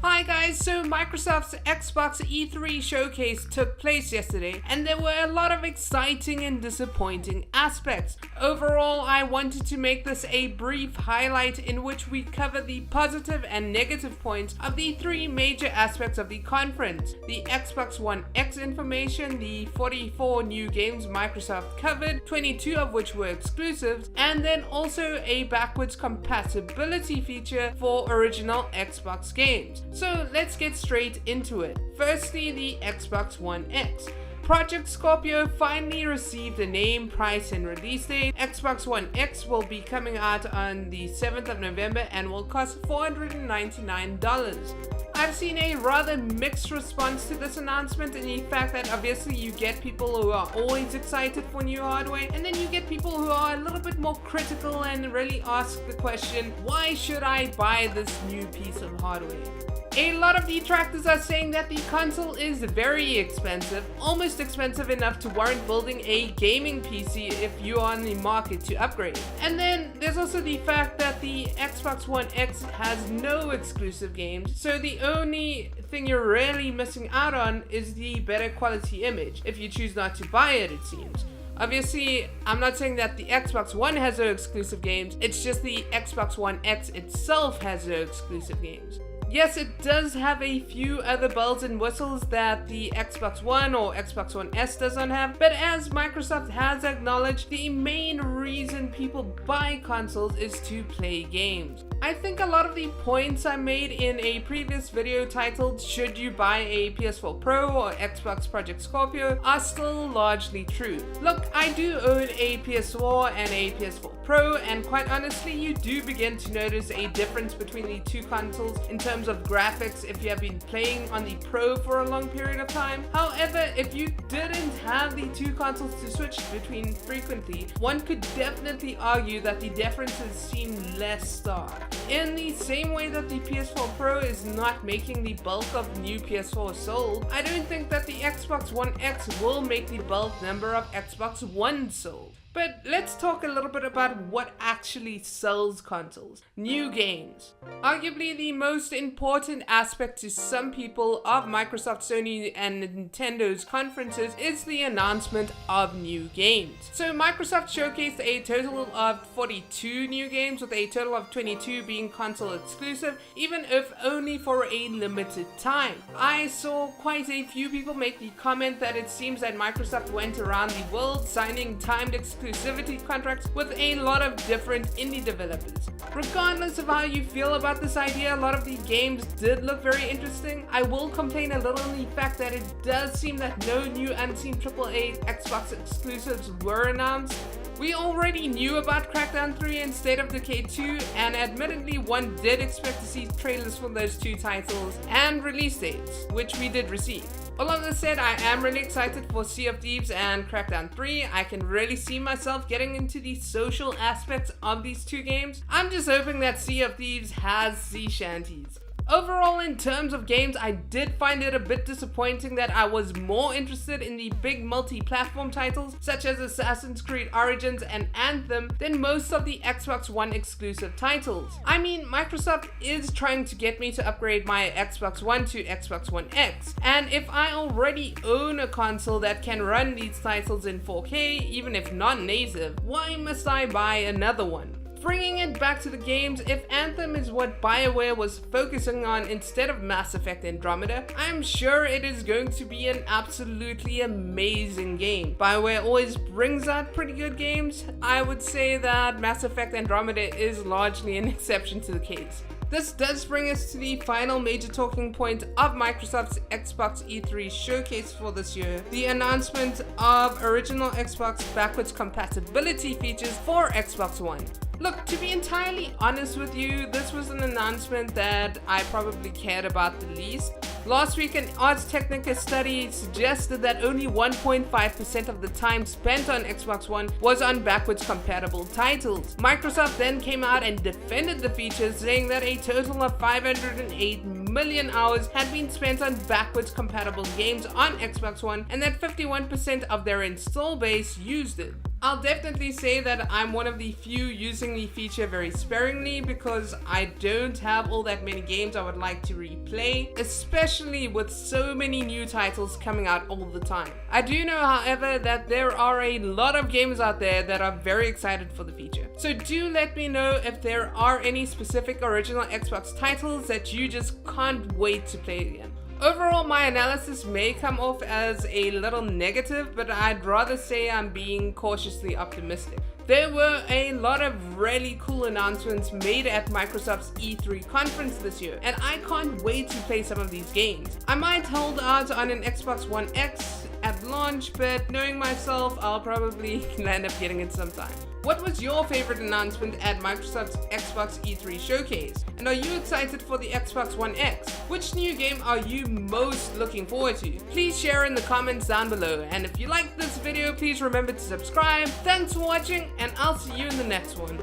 Hi guys, so Microsoft's Xbox E3 showcase took place yesterday and there were a lot of exciting and disappointing aspects. Overall, I wanted to make this a brief highlight in which we cover the positive and negative points of the three major aspects of the conference: the Xbox One X information, the 44 new games Microsoft covered, 22 of which were exclusives, and then also a backwards compatibility feature for original Xbox games. So let's get straight into it. Firstly, the Xbox One X. Project Scorpio finally received a name, price, and release date. Xbox One X will be coming out on the 7th of November and will cost $499. I've seen a rather mixed response to this announcement, in the fact that obviously you get people who are always excited for new hardware, and then you get people who are a little bit more critical and really ask the question, why should I buy this new piece of hardware? A lot of detractors are saying that the console is very expensive, almost expensive enough to warrant building a gaming PC if you are on the market to upgrade. And then there's also the fact that the Xbox One X has no exclusive games, so the only thing you're really missing out on is the better quality image, if you choose not to buy it, it seems. Obviously, I'm not saying that the Xbox One has no exclusive games, it's just the Xbox One X itself has no exclusive games. Yes, it does have a few other bells and whistles that the Xbox One or Xbox One S doesn't have, but as Microsoft has acknowledged, the main reason people buy consoles is to play games. I think a lot of the points I made in a previous video titled "Should you buy a PS4 Pro or Xbox Project Scorpio" are still largely true. Look, I do own a PS4 and a PS4 Pro, and quite honestly, you do begin to notice a difference between the two consoles in terms of graphics if you have been playing on the Pro for a long period of time. However, if you didn't have the two consoles to switch between frequently, one could definitely argue that the differences seem less stark. In the same way that the PS4 Pro is not making the bulk of new PS4 sold, I don't think that the Xbox One X will make the bulk number of Xbox One sold. But let's talk a little bit about what actually sells consoles. New games. Arguably the most important aspect to some people of Microsoft, Sony, and Nintendo's conferences is the announcement of new games. So Microsoft showcased a total of 42 new games, with a total of 22 being console exclusive, even if only for a limited time. I saw quite a few people make the comment that it seems that Microsoft went around the world signing timed exclusivity contracts with a lot of different indie developers. Regardless of how you feel about this idea, a lot of the games did look very interesting. I will complain a little on the fact that it does seem that no new unseen AAA Xbox exclusives were announced. We already knew about Crackdown 3 and State of Decay 2, and admittedly one did expect to see trailers for those two titles and release dates, which we did receive. All of this said, I am really excited for Sea of Thieves and Crackdown 3. I can really see myself getting into the social aspects of these two games. I'm just hoping that Sea of Thieves has sea shanties. Overall, in terms of games, I did find it a bit disappointing that I was more interested in the big multi-platform titles such as Assassin's Creed Origins and Anthem than most of the Xbox One exclusive titles. I mean, Microsoft is trying to get me to upgrade my Xbox One to Xbox One X, and if I already own a console that can run these titles in 4K, even if non-native, why must I buy another one? Bringing it back to the games, if Anthem is what BioWare was focusing on instead of Mass Effect Andromeda, I'm sure it is going to be an absolutely amazing game. BioWare always brings out pretty good games. I would say that Mass Effect Andromeda is largely an exception to the case. This does bring us to the final major talking point of Microsoft's Xbox E3 showcase for this year: the announcement of original Xbox backwards compatibility features for Xbox One. Look, to be entirely honest with you, this was an announcement that I probably cared about the least. Last week, an Ars Technica study suggested that only 1.5% of the time spent on Xbox One was on backwards compatible titles. Microsoft then came out and defended the features, saying that a total of 508 million hours had been spent on backwards compatible games on Xbox One and that 51% of their install base used it. I'll definitely say that I'm one of the few using the feature very sparingly because I don't have all that many games I would like to replay, especially with so many new titles coming out all the time. I do know, however, that there are a lot of gamers out there that are very excited for the feature. So do let me know if there are any specific original Xbox titles that you just can't wait to play again. Overall, my analysis may come off as a little negative, but I'd rather say I'm being cautiously optimistic. There were a lot of really cool announcements made at Microsoft's E3 conference this year, and I can't wait to play some of these games. I might hold out on an Xbox One X at launch, but knowing myself, I'll probably end up getting it sometime. What was your favorite announcement at Microsoft's Xbox E3 showcase? And are you excited for the Xbox One X? Which new game are you most looking forward to? Please share in the comments down below. And if you liked this video, please remember to subscribe. Thanks for watching, and I'll see you in the next one.